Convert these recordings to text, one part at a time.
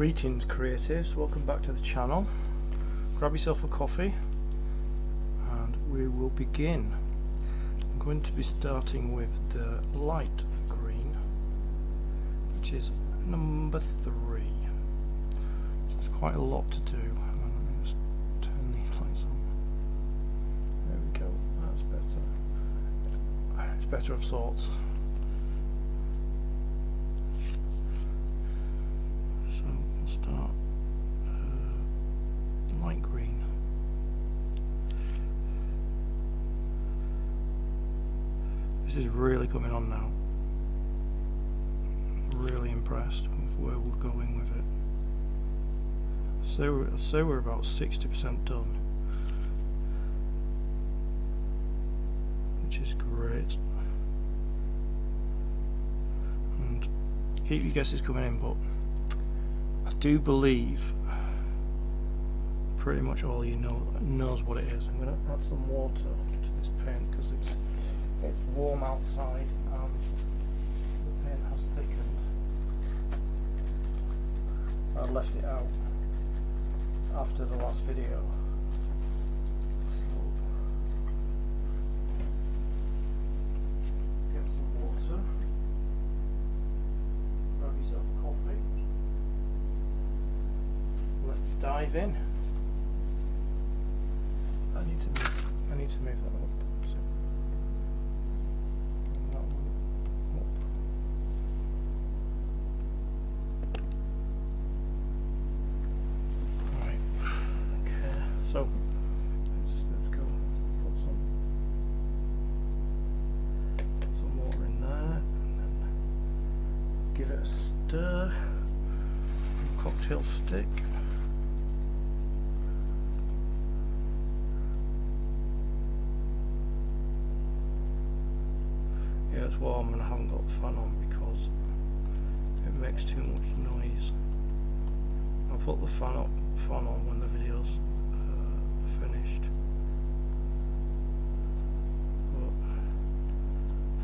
Greetings creatives, welcome back to the channel. Grab yourself a coffee and we will begin. I'm going to be starting with the light green, which is number 3. So there's quite a lot to do. Let me just turn these lights on. There we go, that's better. It's better of sorts. So we'll start light green. This is really coming on now. Really impressed with where we're going with it. So we're about 60% done, which is great. And keep your guesses coming in, but I do believe pretty much all you knows what it is. I'm going to add some water to this paint because it's warm outside and the paint has thickened. I left it out after the last video. So get some water, grab yourself a coffee. Let's dive in. I need to move that up. So, that one up. Right. Okay. So let's go. Put some water in there, and then give it a stir. Cocktail stick. Yeah, it's warm and I haven't got the fan on because it makes too much noise. I'll put the fan on when the video's finished. But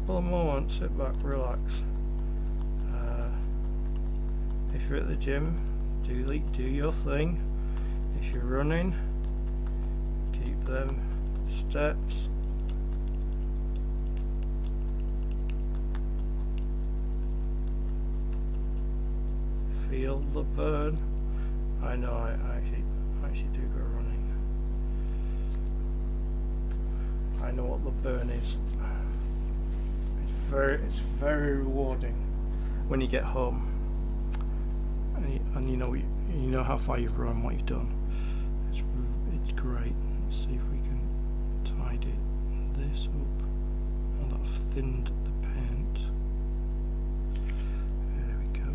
for the moment, sit back, relax. If you're at the gym, do your thing. If you're running, keep them steps. Feel the burn. I know I actually do go running. I know what the burn is. It's very rewarding when you get home and you know how far you've run, what you've done. It's great. Let's see if we can tidy this up. And I've thinned the paint. There we go.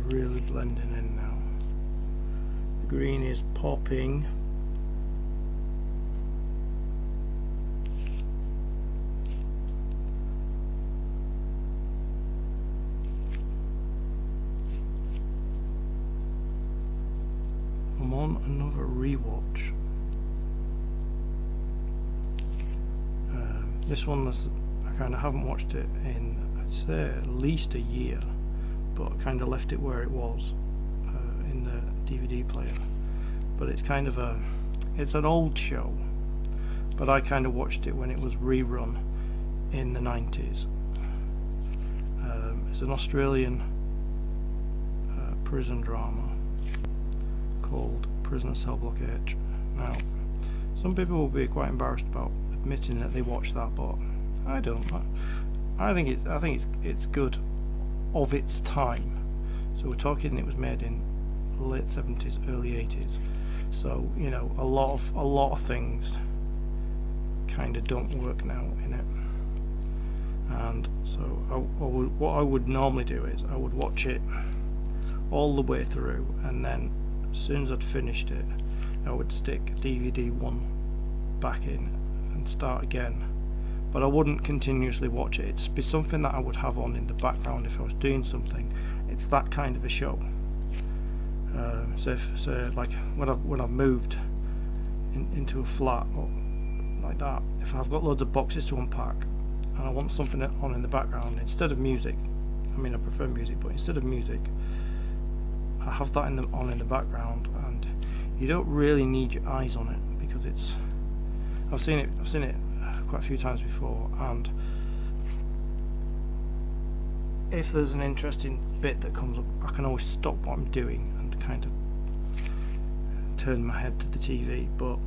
Really blending in now. The green is popping. I'm on another rewatch. This one I kind of haven't watched it in, I'd say, at least a year. But I kind of left it where it was in the DVD player. But it's kind of it's an old show, but I kind of watched it when it was rerun in the 90s. It's an Australian prison drama called Prisoner Cell Block H. Now, some people will be quite embarrassed about admitting that they watched that, but I don't. I think it's good of its time. So we're talking it was made in late 70s, early 80s. So you know, a lot of things kind of don't work now in it. And so what I would normally do is I would watch it all the way through, and then as soon as I'd finished it, I would stick DVD 1 back in and start again. But I wouldn't continuously watch it. It'd be something that I would have on in the background if I was doing something. It's that kind of a show. So like when I've moved into a flat or like that, if I've got loads of boxes to unpack and I want something on in the background instead of music, I mean I prefer music, but instead of music, I have that on in the background, and you don't really need your eyes on it because it's. I've seen it quite a few times before, and if there's an interesting bit that comes up, I can always stop what I'm doing and kind of turn my head to the TV. But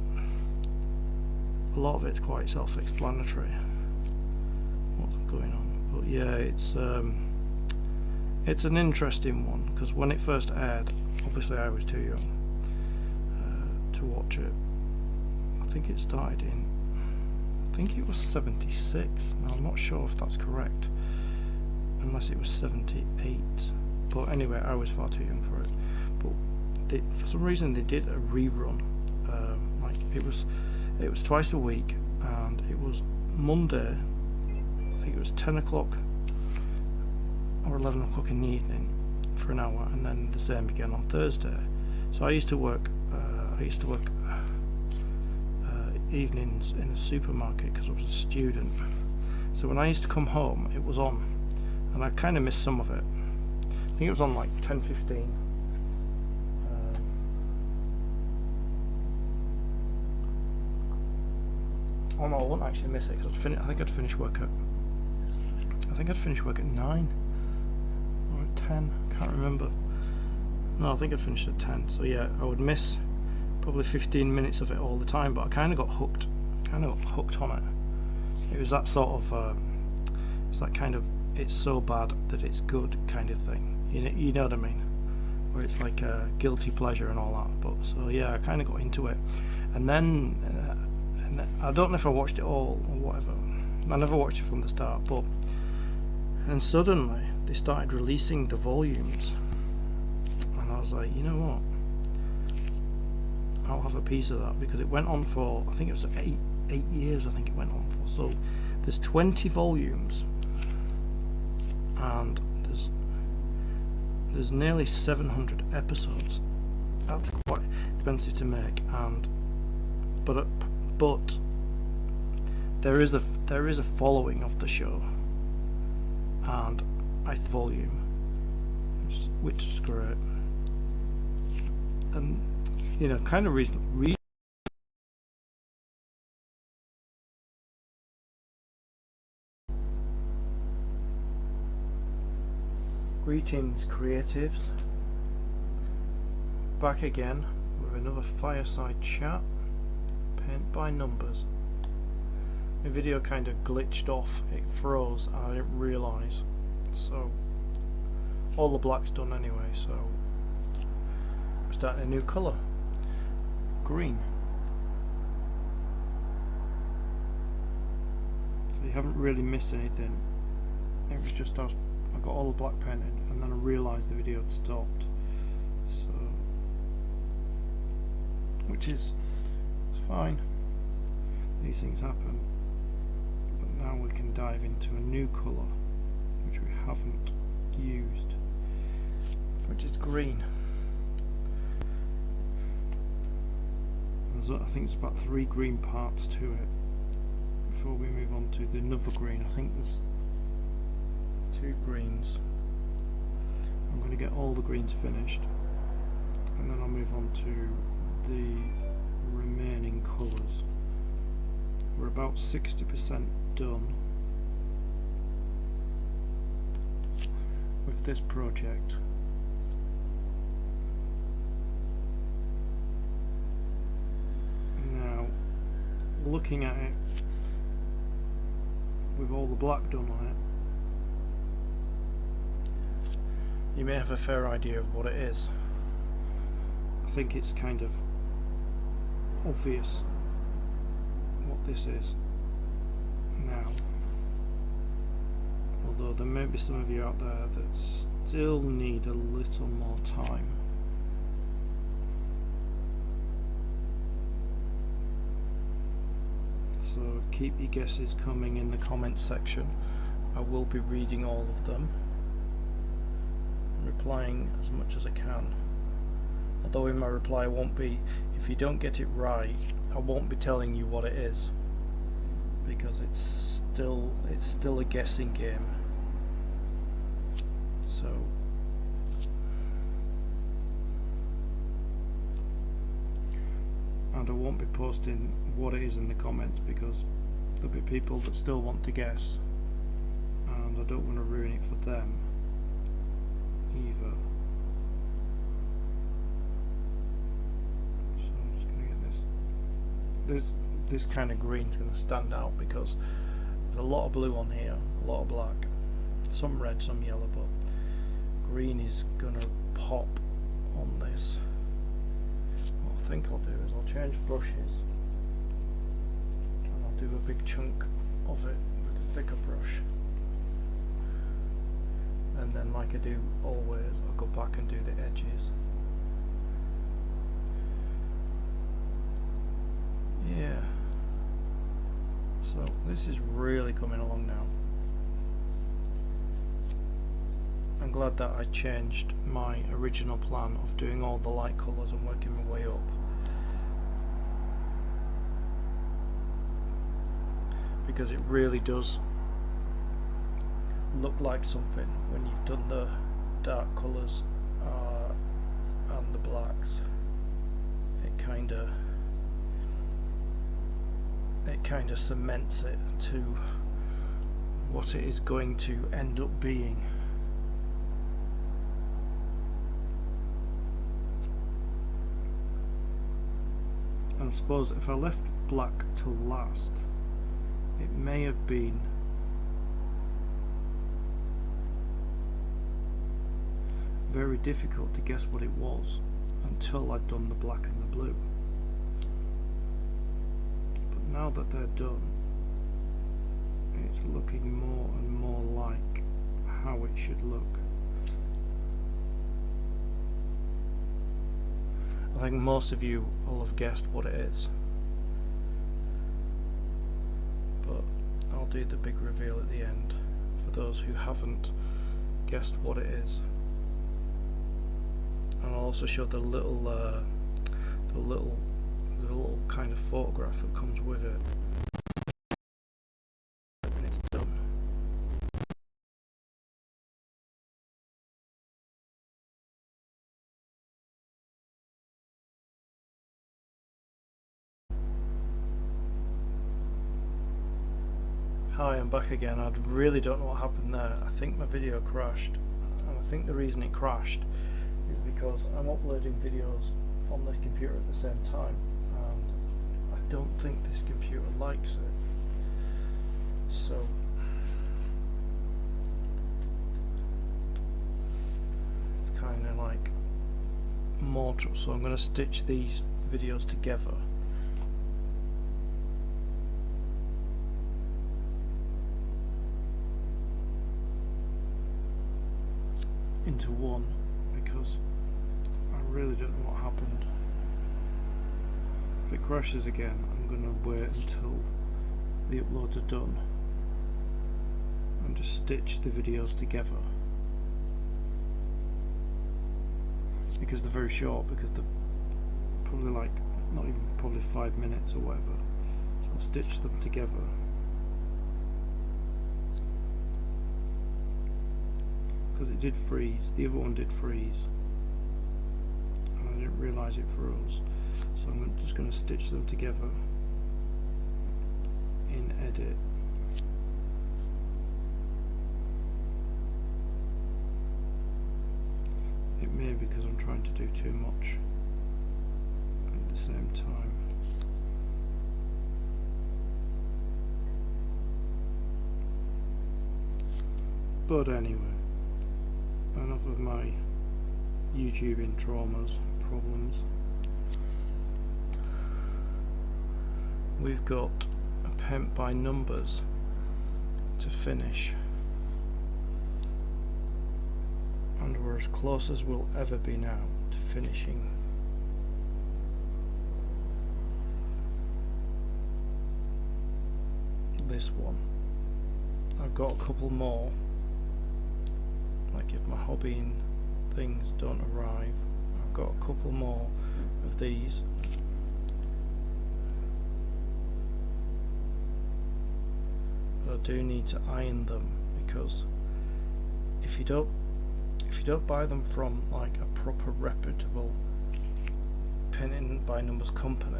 a lot of it's quite self-explanatory what's going on. But yeah, it's an interesting one because when it first aired, obviously I was too young to watch it. I think it started in, I think it was 76. Now I'm not sure if that's correct, unless it was 78. But anyway, I was far too young for it. But for some reason they did a rerun. Like it was twice a week, and it was Monday. I think it was 10 o'clock or 11 o'clock in the evening for an hour, and then the same again on Thursday. So I used to work evenings in a supermarket because I was a student. So when I used to come home, it was on, and I kind of missed some of it. I think it was on like 10:15. Oh no, I wouldn't actually miss it because I think I'd finish work at 9 or at 10. Can't remember. No, I think I'd finished at 10. So yeah, I would miss probably 15 minutes of it all the time, but I kind of got hooked on it. It was that sort of it's that kind of it's so bad that it's good kind of thing. You know what I mean? Where it's like a guilty pleasure and all that. But so yeah, I kind of got into it, and then I don't know if I watched it all or whatever. I never watched it from the start, but then suddenly they started releasing the volumes, and I was like, you know what? I'll have a piece of that, because it went on for, I think it was 8 years. I think it went on for. So there's 20 volumes, and there's nearly 700 episodes. That's quite expensive to make, but there is a following of the show, and volume, which is great, and kind of read. Greetings, creatives. Back again with another Fireside chat. Paint by numbers. My video kind of glitched off. It froze and I didn't realise. So all the black's done anyway. So we're starting a new colour. Green. So you haven't really missed anything. It was just I got all the black painted, and then I realised the video had stopped. So, which is fine. These things happen. But now we can dive into a new colour, which we haven't used, which is green. I think there's about 3 green parts to it before we move on to the another green. I think there's 2 greens. I'm going to get all the greens finished, and then I'll move on to the remaining colours. We're about 60% done with this project. Now, looking at it with all the black done on it, you may have a fair idea of what it is. I think it's kind of obvious what this is now. although there may be some of you out there that still need a little more time. So keep your guesses coming in the comments section. I will be reading all of them, replying as much as I can. Although in my reply won't be, if you don't get it right, I won't be telling you what it is, because it's still a guessing game. So and I won't be posting what it is in the comments, because there'll be people that still want to guess, and I don't want to ruin it for them either. So I'm just going to get this kind of green's going to stand out, because there's a lot of blue on here, a lot of black, some red, some yellow, but green is going to pop on this. What I think I'll do is I'll change brushes, and I'll do a big chunk of it with a thicker brush, and then, like I do always, I'll go back and do the edges. Yeah, so this is really coming along now. I'm glad that I changed my original plan of doing all the light colours and working my way up, because it really does look like something when you've done the dark colours and the blacks. It kind of cements it to what it is going to end up being. And I suppose if I left black till last, it may have been very difficult to guess what it was until I'd done the black and the blue. But now that they're done, it's looking more and more like how it should look. I think most of you will have guessed what it is, but I'll do the big reveal at the end for those who haven't guessed what it is. And I'll also show the little kind of photograph that comes with it when it's done. Hi, I'm back again. I really don't know what happened there. I think my video crashed, and I think the reason it crashed is because I'm uploading videos on this computer at the same time, and I don't think this computer likes it. So it's kind of like mortal. So I'm going to stitch these videos together. Into one, because I really don't know what happened. If it crashes again, I'm going to wait until the uploads are done and just stitch the videos together, because they're very short, because they're probably like not even probably 5 minutes or whatever. So I'll stitch them together. Because it did freeze, the other one did freeze, and I didn't realise it froze, so I'm just going to stitch them together in edit. It may be because I'm trying to do too much at the same time. But anyway, enough of my YouTubing problems. We've got a paint by numbers to finish. and we're as close as we'll ever be now to finishing. This one. I've got a couple more, like if my hobbying things don't arrive, I've got a couple more of these. But I do need to iron them, because if you don't buy them from like a proper reputable pin by numbers company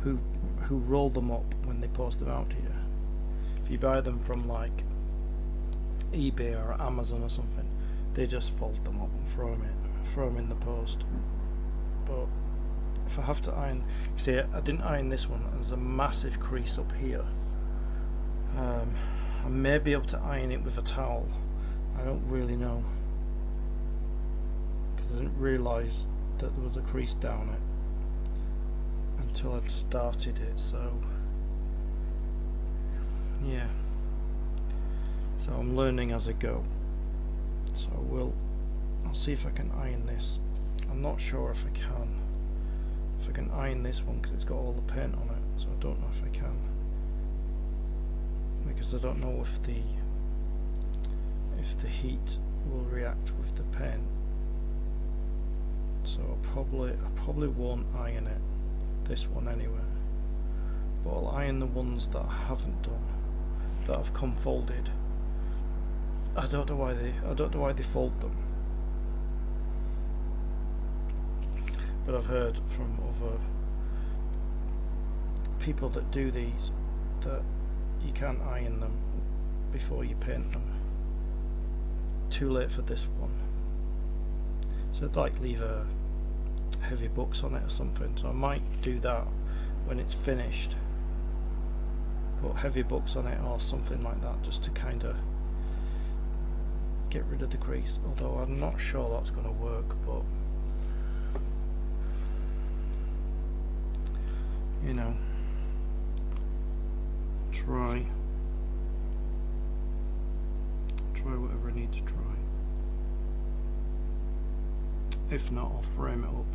who roll them up when they post them out to you, if you buy them from like eBay or Amazon or something, they just fold them up and throw them in the post. But if I have to iron, see, I didn't iron this one, there's a massive crease up here. I may be able to iron it with a towel, I don't really know, because I didn't realise that there was a crease down it until I'd started it. So yeah, so I'm learning as I go. So I'll see if I can iron this. I'm not sure if I can iron this one, because it's got all the paint on it, so I don't know if I can, because I don't know if the heat will react with the paint. So I probably won't iron it, this one anyway, but I'll iron the ones that I haven't done, that have come folded. I don't know why they fold them, but I've heard from other people that do these that you can't iron them before you paint them. Too late for this one. So I'd like leave a heavy books on it or something, so I might do that when it's finished, put heavy books on it or something like that, just to kind of get rid of the crease, although I'm not sure that's going to work, but you know, try whatever I need to try. If not, I'll frame it up.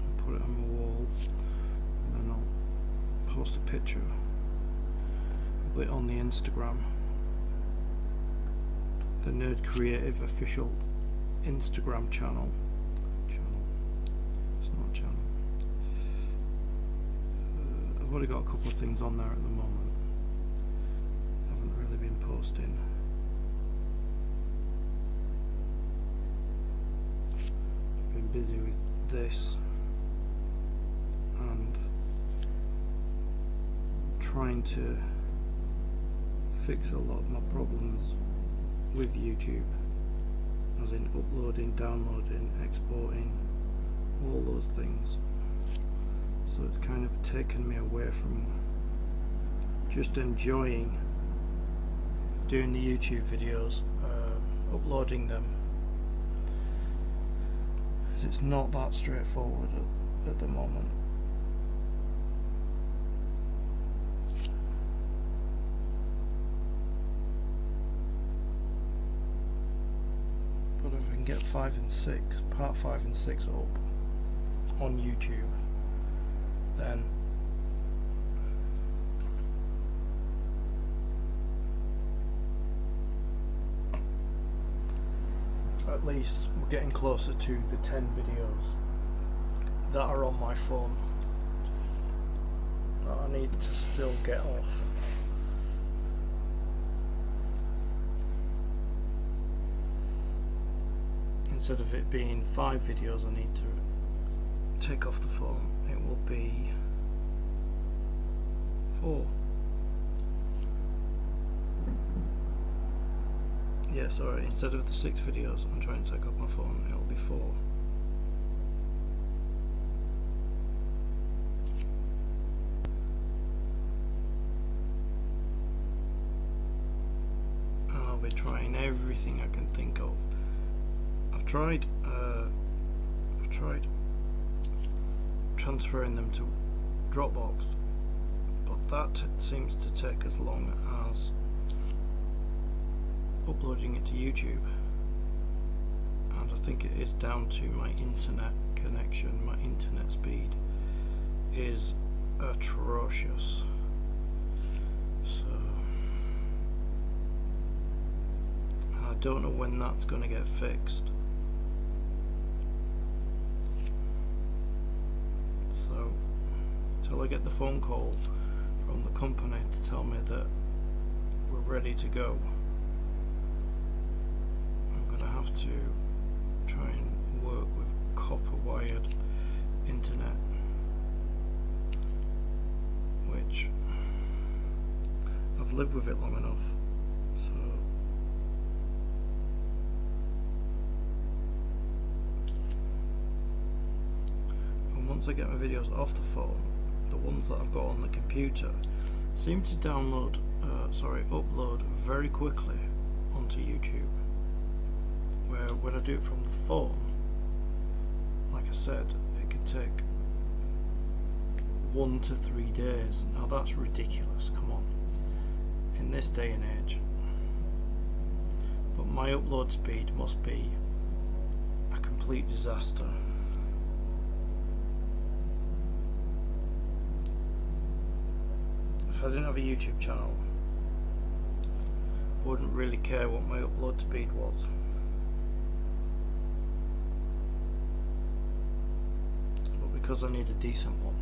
And put it on my wall, and then I'll post a picture, put it on the Instagram, the Nerd Creative official Instagram channel. It's not a channel. I've already got a couple of things on there at the moment. I haven't really been posting. I've been busy with this and trying to fix a lot of my problems with YouTube, as in uploading, downloading, exporting, all those things. So it's kind of taken me away from just enjoying doing the YouTube videos, uploading them. It's not that straightforward at the moment. But if I can get part 5 and 6 up on YouTube, then at least we're getting closer to the 10 videos that are on my phone that I need to still get off. Instead of it being 5 videos I need to take off the phone, it will be 4. Yeah, sorry, instead of the 6 videos I'm trying to take off my phone, it'll be 4. And I'll be trying everything I can think of. I've tried transferring them to Dropbox, but that seems to take as long as uploading it to YouTube, and I think it is down to my internet connection. My internet speed is atrocious, so I don't know when that's going to get fixed. So till I get the phone call from the company to tell me that we're ready to go, I'm going to have to try and work with copper wired internet, which I've lived with it long enough, so and once I get my videos off the phone, the ones that I've got on the computer seem to upload very quickly onto YouTube, where when I do it from the phone, like I said, it could take 1 to 3 days. Now that's ridiculous, come on, in this day and age. But my upload speed must be a complete disaster. If I didn't have a YouTube channel, I wouldn't really care what my upload speed was. But because I need a decent one.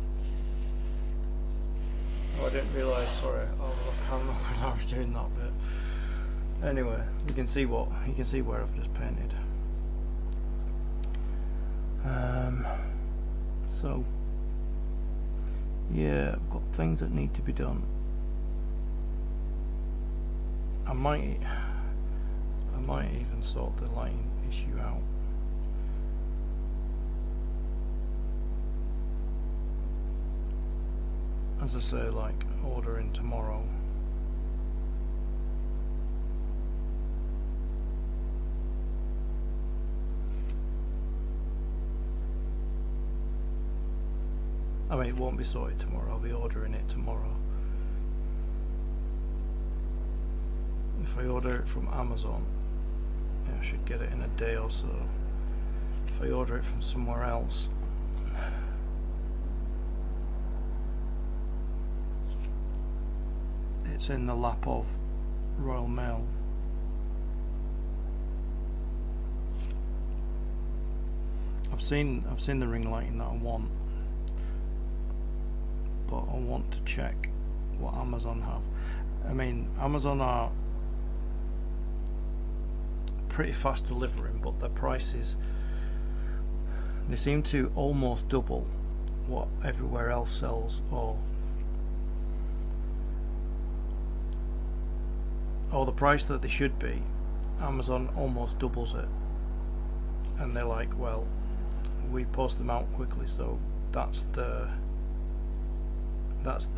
Oh, I didn't realise, sorry, I'm not doing that bit. Anyway, you can see where I've just painted. So yeah, I've got things that need to be done. I might even sort the lighting issue out. As I say, like ordering tomorrow. I mean, it won't be sorted tomorrow, I'll be ordering it tomorrow. If I order it from Amazon, I should get it in a day or so. If I order it from somewhere else, it's in the lap of Royal Mail. I've seen the ring lighting that I want, but I want to check what Amazon have. I mean, Amazon are pretty fast delivering, but their prices, they seem to almost double what everywhere else sells, or the price that they should be. Amazon almost doubles it, and they're like, well, we post them out quickly, so that's the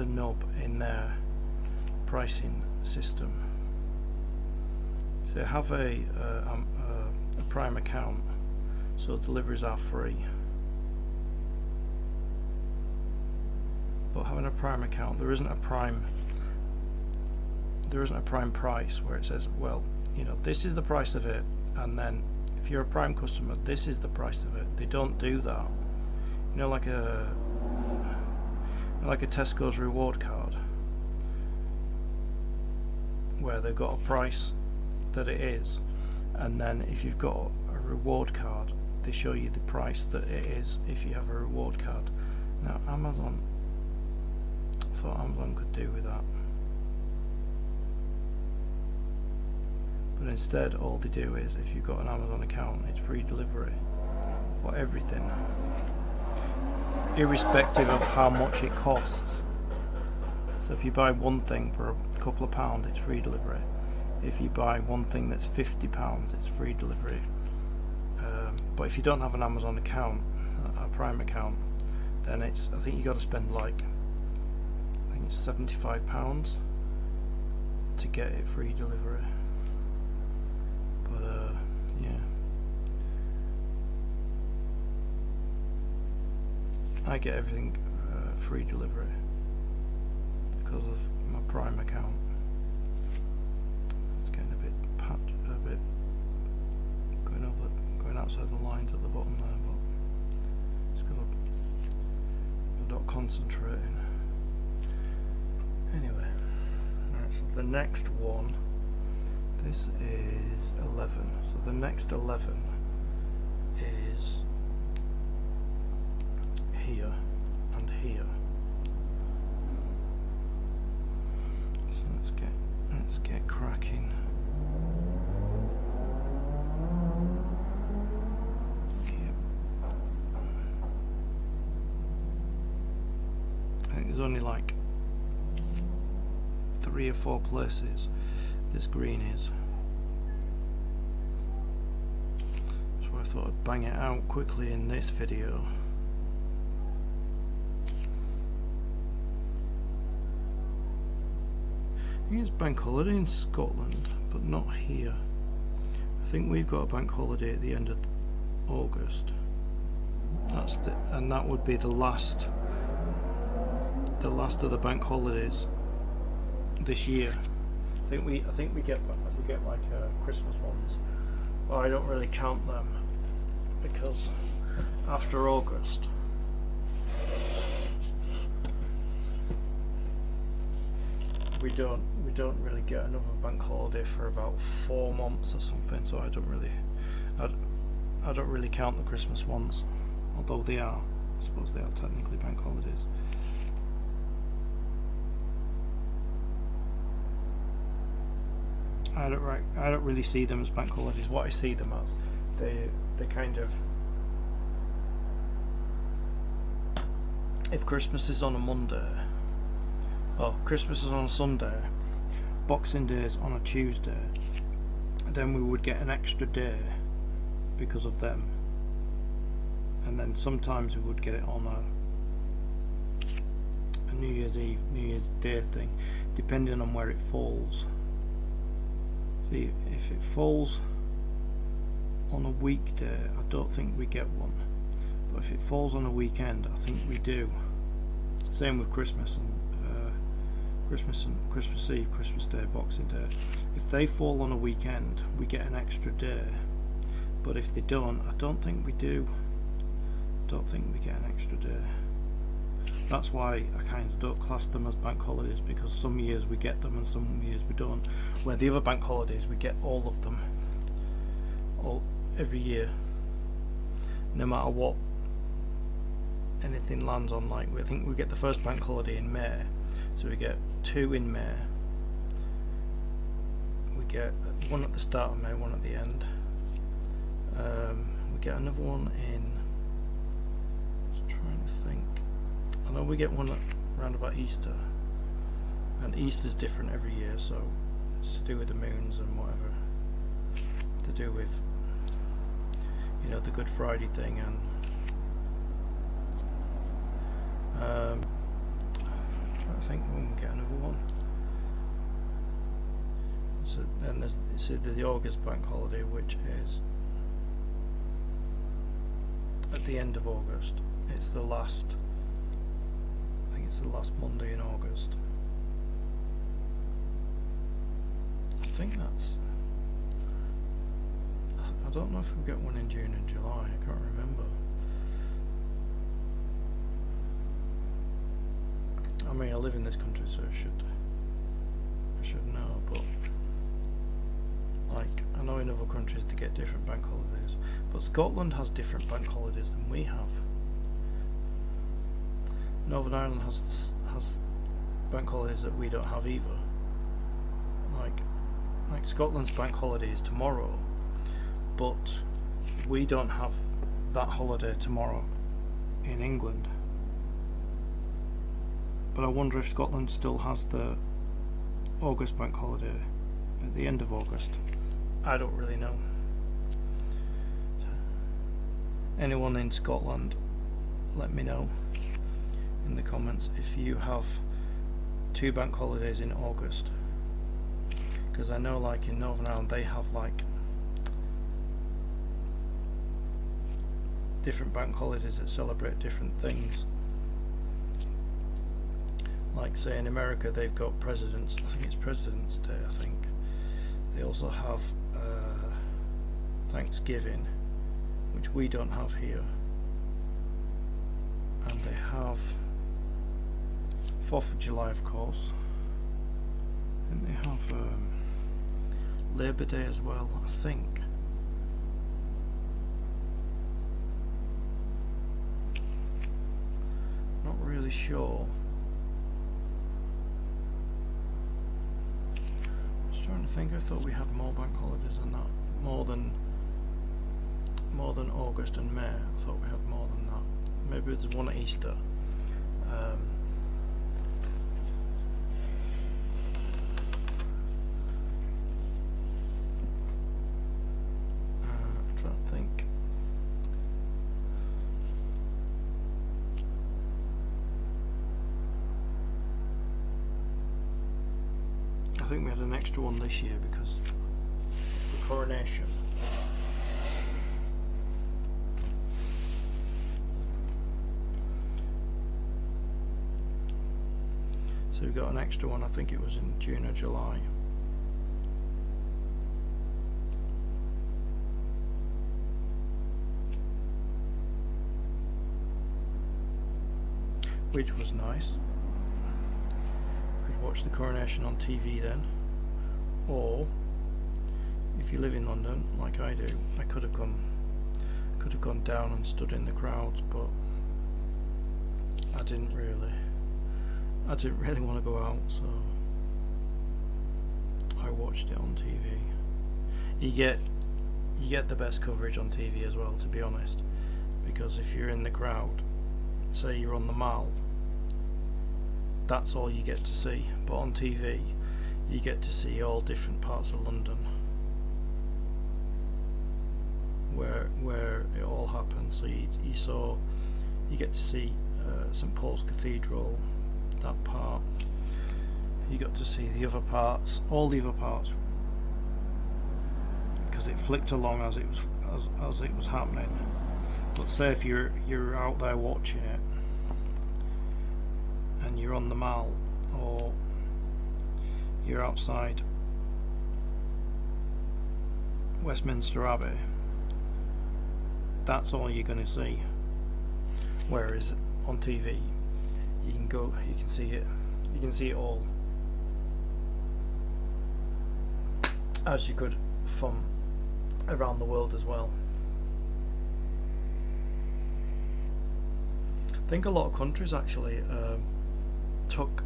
nub in their pricing system. So have a Prime account, so deliveries are free. But having a Prime account, there isn't a Prime price where it says, well, you know, this is the price of it, and then if you're a Prime customer, this is the price of it. They don't do that. You know, like a Tesco's reward card, where they've got a price that it is, and then if you've got a reward card, they show you the price that it is if you have a reward card. Now I thought Amazon could do with that, but instead all they do is, if you've got an Amazon account, it's free delivery for everything, irrespective of how much it costs. So if you buy one thing for a couple of pounds, it's free delivery. If you buy one thing that's £50, it's free delivery. But if you don't have an Amazon account, a Prime account, then I think you got to spend like, I think it's £75 to get it free delivery. But yeah, I get everything free delivery because of my Prime account. It's getting a bit going outside the lines at the bottom there, but it's because I'm not concentrating. Anyway, right, so the next one, this is 11. So the next 11 is here and here. So let's get cracking. I think there's only like 3 or 4 places this green is. So I thought I'd bang it out quickly in this video. I think it's bank holiday in Scotland, but not here. I think we've got a bank holiday at the end of August. And that would be the last of the bank holidays this year. I think we get like Christmas ones, but I don't really count them because after August we don't really get another bank holiday for about 4 months or something. So I don't really count the Christmas ones, although I suppose they are technically bank holidays. I don't really see them as bank holidays. What I see them as, they kind of, if Christmas is on a Monday, Christmas is on a Sunday, Boxing Day is on a Tuesday, then we would get an extra day because of them, and then sometimes we would get it on a New Year's Eve, New Year's Day thing, depending on where it falls. See, if it falls on a weekday, I don't think we get one, but if it falls on a weekend, I think we do. Same with Christmas and Christmas Eve, Christmas Day, Boxing Day. If they fall on a weekend, we get an extra day, but if they don't, I don't think we do. Don't think we get an extra day. That's why I kind of don't class them as bank holidays, because some years we get them and some years we don't. Where the other bank holidays, we get all of them, every year, no matter what anything lands on. Like, I think we get the first bank holiday in May, so we get 2 in May. We get one at the start of May, one at the end. We get another one in. Just trying to think. I know we get one around about Easter, and Easter's different every year, so it's to do with the moons and whatever, to do with, the Good Friday thing, and I'm trying to think when we get another one. So then there's the August bank holiday, which is at the end of August. It's the last Monday in August. I don't know if we get one in June and July, I can't remember. I mean, I live in this country, so I should know, but like, I know in other countries they get different bank holidays, but Scotland has different bank holidays than we have. Northern Ireland has bank holidays that we don't have either. Like Scotland's bank holiday is tomorrow, but we don't have that holiday tomorrow in England. But I wonder if Scotland still has the August bank holiday at the end of August. I don't really know. Anyone in Scotland, let me know in the comments if you have 2 bank holidays in August, because I know, like, in Northern Ireland they have like different bank holidays that celebrate different things. like say in America they've got President's, I think it's President's Day, I think. They also have Thanksgiving, which we don't have here. And they have 4th of July, of course. And they have Labor Day as well, I think. Not really sure. I was trying to think. I thought we had more bank holidays than that, more than August and May. I thought we had more than that. Maybe there's one at Easter. I'm trying to think. I think we had an extra one this year because of the coronation. So we got an extra one, I think it was in June or July. Which was nice. Could watch the coronation on TV then. Or if you live in London, like I do, I could have gone down and stood in the crowds, but I didn't really want to go out, so I watched it on TV. You get the best coverage on TV as well, to be honest, because if you're in the crowd, say you're on the Mall, that's all you get to see. But on TV, you get to see all different parts of London where it all happens. So you get to see St Paul's Cathedral, that part. You got to see the other parts, all the other parts, because it flicked along as it was happening. But say if you're out there watching it and you're on the Mall, or you're outside Westminster Abbey, that's all you're going to see. Whereas on TV, you can see it all, as you could from around the world as well. I think a lot of countries actually took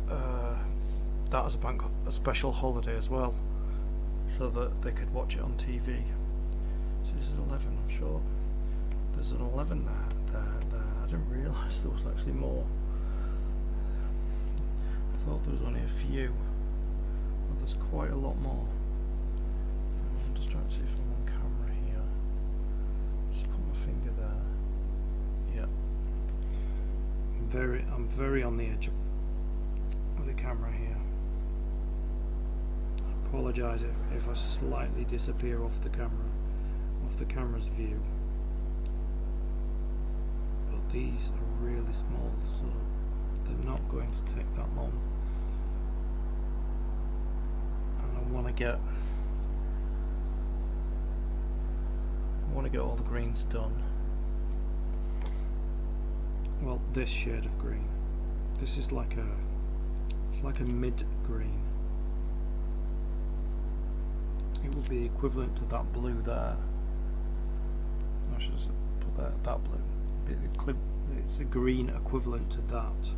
that as a special holiday as well, so that they could watch it on TV. So this is 11, I'm sure. There's an 11 there. I didn't realise there was actually more. I thought there was only a few, but there's quite a lot more. I'm just trying to see if I'm on camera here. Just put my finger there. Yeah. I'm very on the edge of the camera here. I apologise if I slightly disappear off the camera's view. But these are really small, so they're not going to take that long. And I want to get all the greens done. Well, this shade of green. This is like a mid green. It will be equivalent to that blue there. I should put that blue. It's a green equivalent to that.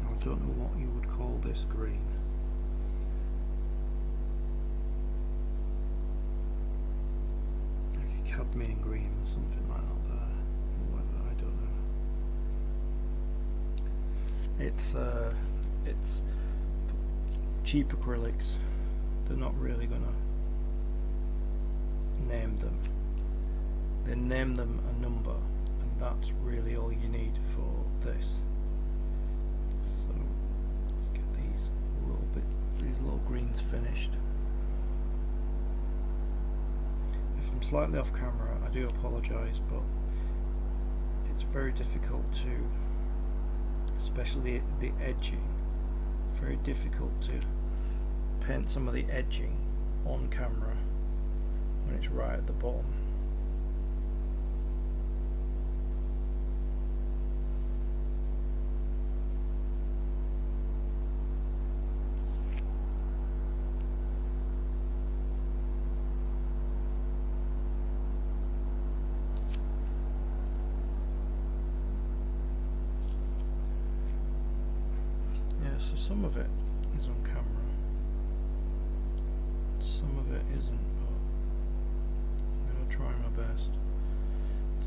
I don't know what you would call this green. Like a cadmium green or something like that there. Whatever, I don't know. It's cheap acrylics. They're not really gonna name them. They name them a number, and that's really all you need for this. So let's get these little greens finished. If I'm slightly off camera, I do apologise, but it's very difficult to, especially the edging, very difficult to paint some of the edging on camera when it's right at the bottom. So some of it is on camera, some of it isn't, but I'm going to try my best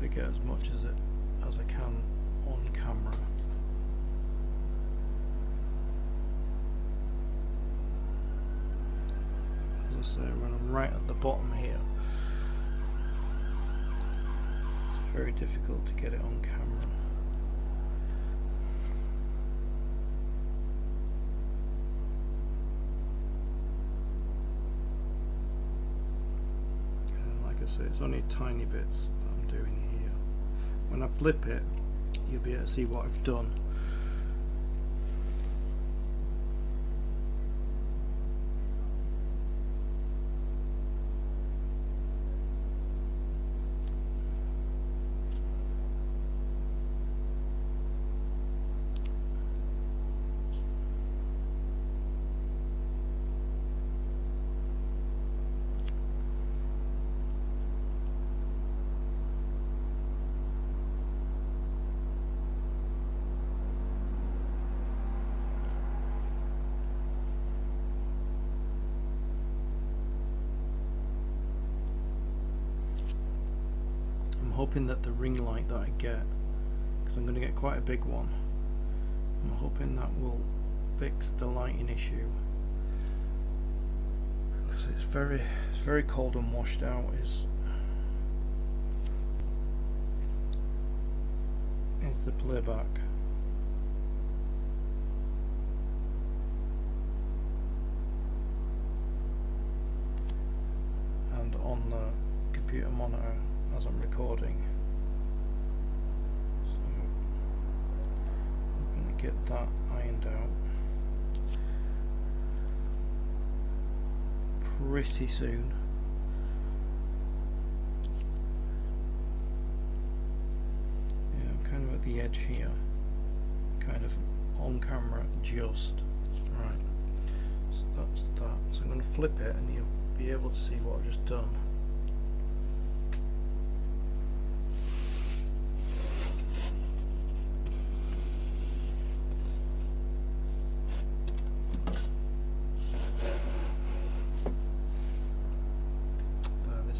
to get as much as I can on camera. As I say, when I'm right at the bottom here, it's very difficult to get it on camera. So it's only tiny bits that I'm doing here. When I flip it, you'll be able to see what I've done. Hoping that the ring light that I get, because I'm going to get quite a big one, I'm hoping that will fix the lighting issue, because it's very cold and washed out. Is the playback. And on the computer monitor as I'm recording. So I'm going to get that ironed out pretty soon. Yeah, I'm kind of at the edge here, kind of on camera just. Right, so that's that. So I'm going to flip it and you'll be able to see what I've just done.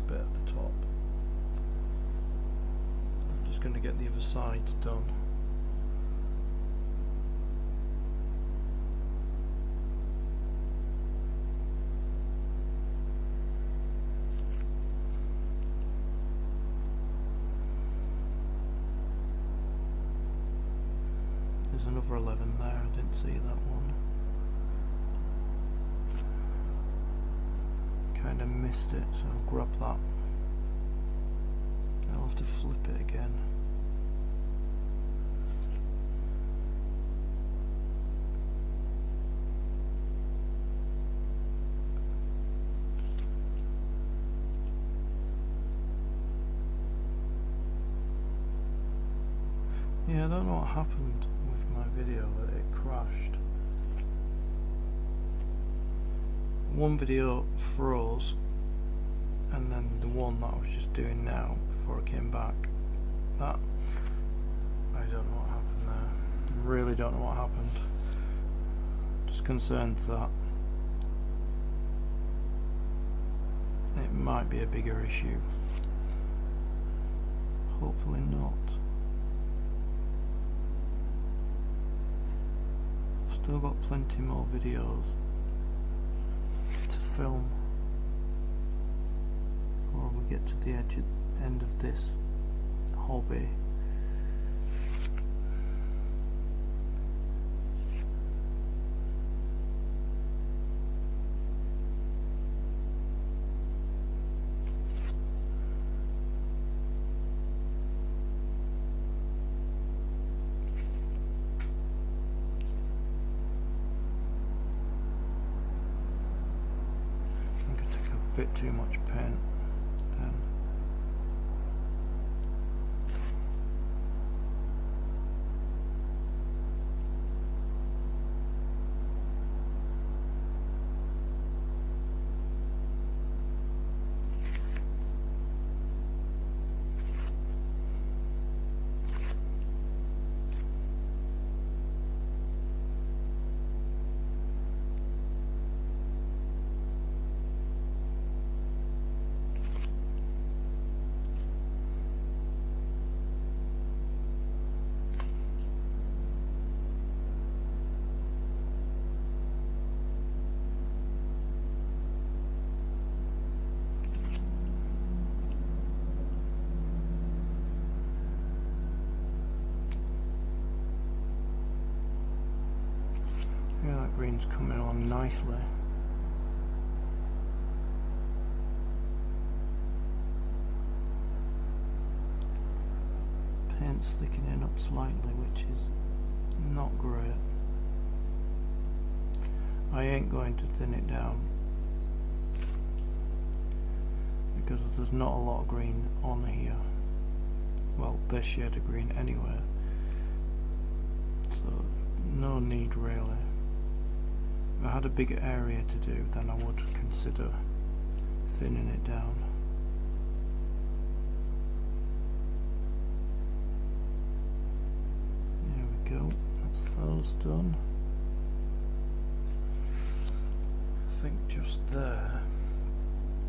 Bit at the top. I'm just going to get the other sides done. There's another 11 there, I didn't see that one. Kind of missed it, so I'll grab that. I'll have to flip it again. Yeah, I don't know what happened with my video, that it crashed. One video froze, and then the one that I was just doing now before I came back, that I don't know what happened there. Really don't know what happened. Just concerned that it might be a bigger issue. Hopefully not. Still got plenty more videos to film before we get to the end of this hobby. bit too much paint then. Yeah, that green's coming on nicely. Paint's thickening up slightly, which is not great. I ain't going to thin it down because there's not a lot of green on here. Well, this shade of green anyway, so no need really. If I had a bigger area to do, then I would consider thinning it down. There we go, that's those done. I think just there,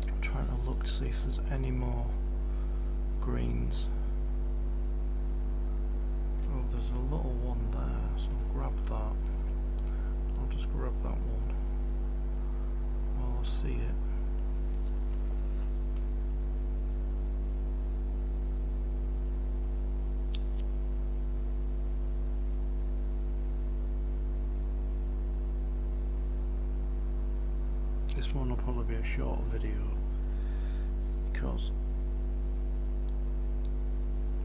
I'm trying to look to see if there's any more greens. Oh, there's a little one there, so I'll grab that. I'll just grab that one while I see it. This one will probably be a short video because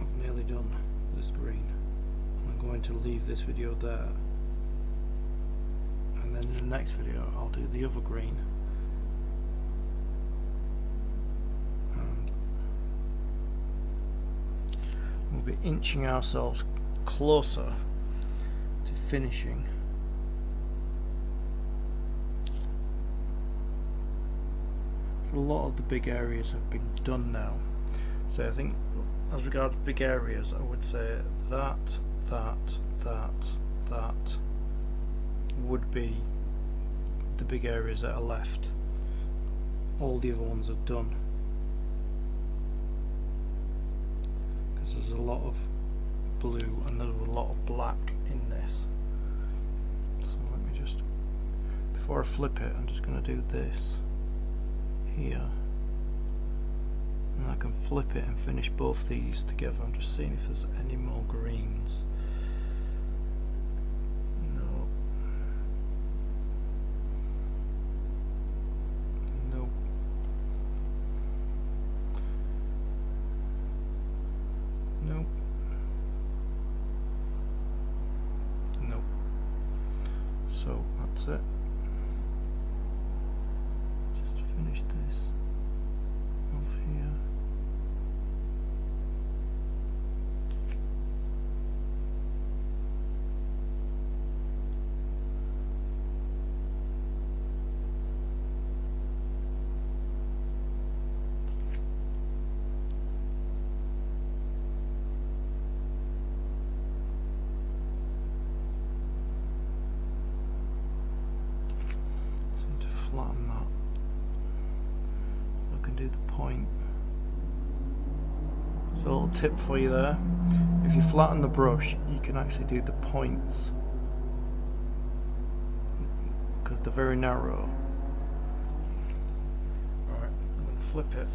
I've nearly done this green. I'm going to leave this video there, and then in the next video I'll do the other green, and we'll be inching ourselves closer to finishing. So a lot of the big areas have been done now, so I think as regards big areas I would say that would be the big areas that are left. All the other ones are done because there's a lot of blue and there's a lot of black in this. So let me just, before I flip it, I'm just going to do this here, and I can flip it and finish both these together. I'm just seeing if there's any more greens. No. Nope. Nope. Nope. So that's it. Just finish this off here. Flatten that. So I can do the point. So a little tip for you there. If you flatten the brush, you can actually do the points because they're very narrow. Alright, I'm going to flip it.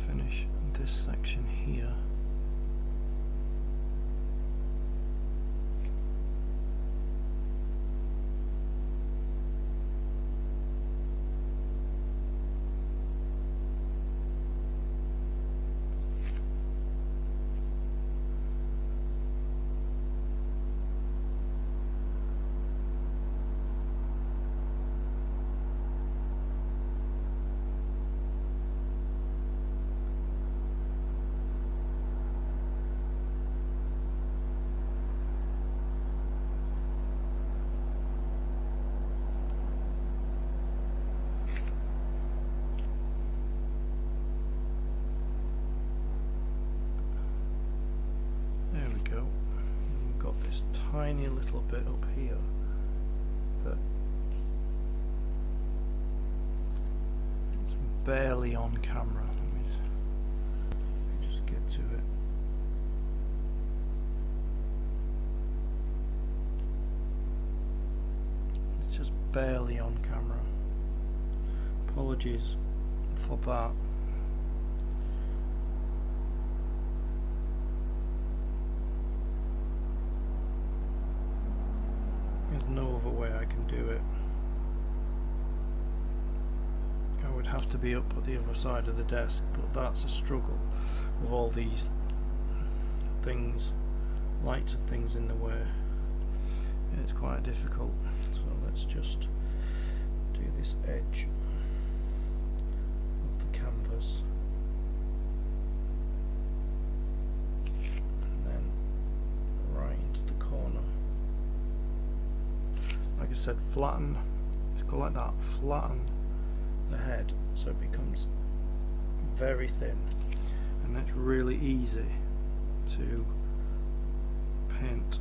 Finish this section here. tiny little bit up here that it's barely on camera. Let me just get to it. It's just barely on camera. Apologies for that. There's no other way I can do it. I would have to be up at the other side of the desk, but that's a struggle with all these things, lights and things in the way. It's quite difficult. So let's just do this edge of the canvas. And then right into the corner. Like I said, flatten, just go like that, flatten the head so it becomes very thin, and that's really easy to paint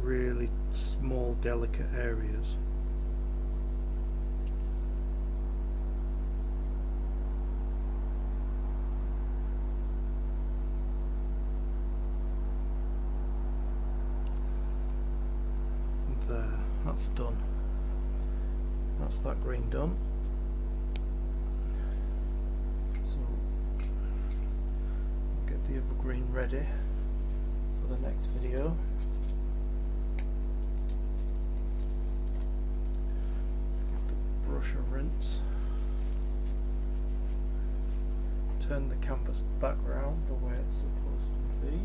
really small delicate areas. There, that's done. That's that green done. So I'll get the other green ready for the next video. Give the brush a rinse. Turn the canvas back round the way it's supposed to be.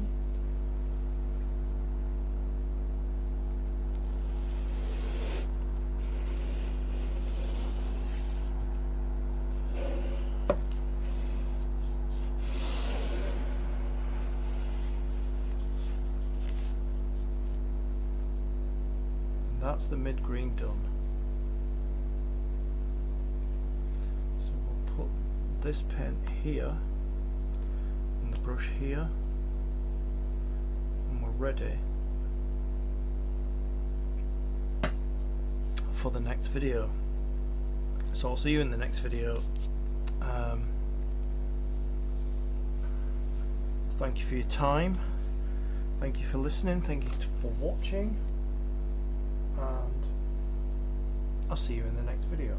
That's the mid-green done. So we'll put this pen here and the brush here, and we're ready for the next video. So I'll see you in the next video. Thank you for your time. Thank you for listening. Thank you for watching. And I'll see you in the next video.